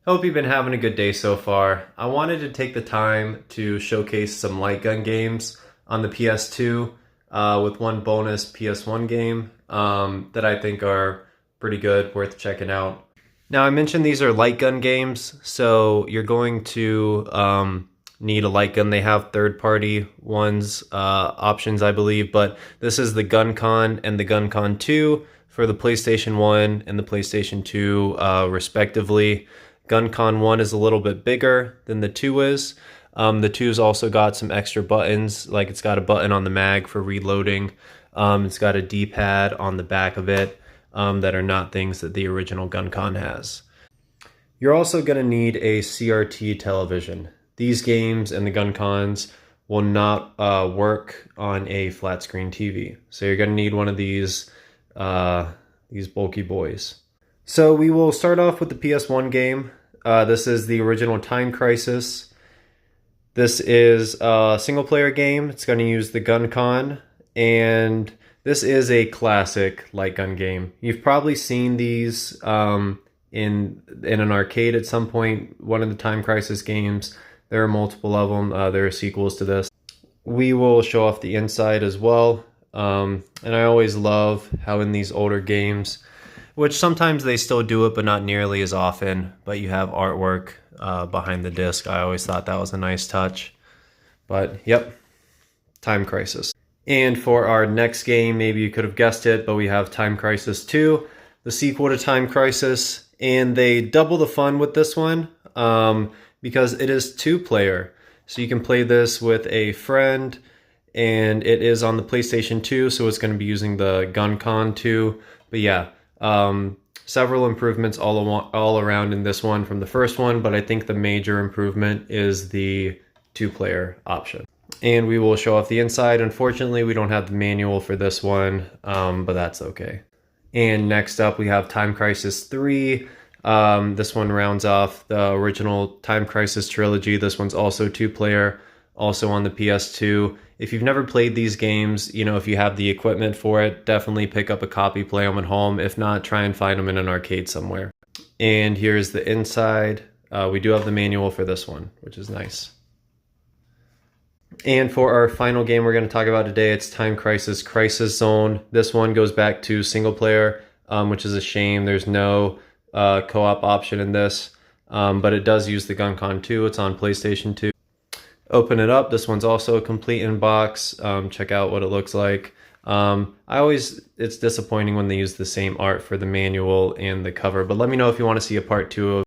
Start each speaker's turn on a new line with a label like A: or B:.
A: Hope you've been having a good day so far. I wanted to take the time to showcase some light gun games on the PS2 with one bonus PS1 game that I think are pretty good, worth checking out. Now, I mentioned these are light gun games, so you're going to need a light gun. They have third-party ones, options, I believe, but this is the GunCon and the GunCon 2 for the PlayStation 1 and the PlayStation 2, respectively. GunCon 1 is a little bit bigger than the 2 is. The 2's also got some extra buttons, like it's got a button on the mag for reloading. It's got a D-pad on the back of it that are not things that the original GunCon has. You're also going to need a CRT television. These games and the GunCons will not work on a flat screen TV. So you're going to need one of these bulky boys. So we will start off with the PS1 game. This is the original Time Crisis. This is a single player game. It's going to use the GunCon, and this is a classic light gun game. You've probably seen these in an arcade at some point, one of the Time Crisis games. There are multiple of them. There are sequels to this. We will show off the inside as well. And I always love how in these older games, which sometimes they still do it, but not nearly as often, but you have artwork behind the disc. I always thought that was a nice touch. But yep, Time Crisis. And for our next game, maybe you could have guessed it, but we have Time Crisis 2, the sequel to Time Crisis. And they double the fun with this one because it is two-player. So you can play this with a friend, and it is on the PlayStation 2, so it's going to be using the GunCon 2. But yeah, several improvements all around in this one from the first one, but I think the major improvement is the two-player option. And we will show off the inside. Unfortunately, we don't have the manual for this one, but that's okay. And next up, we have Time Crisis 3. This one rounds off the original Time Crisis trilogy. This one's also two-player, also on the PS2. If you've never played these games, you know, if you have the equipment for it, definitely pick up a copy, play them at home. If not, try and find them in an arcade somewhere. And here's the inside. We do have the manual for this one, which is nice. And for our final game we're going to talk about today, it's Time Crisis Crisis Zone. This one goes back to single player, which is a shame. There's no co-op option in this, but it does use the GunCon 2. It's on PlayStation 2. Open it up. This one's also a complete in box. Check out what it looks like. It's disappointing when they use the same art for the manual and the cover, but let me know if you want to see a part 2 of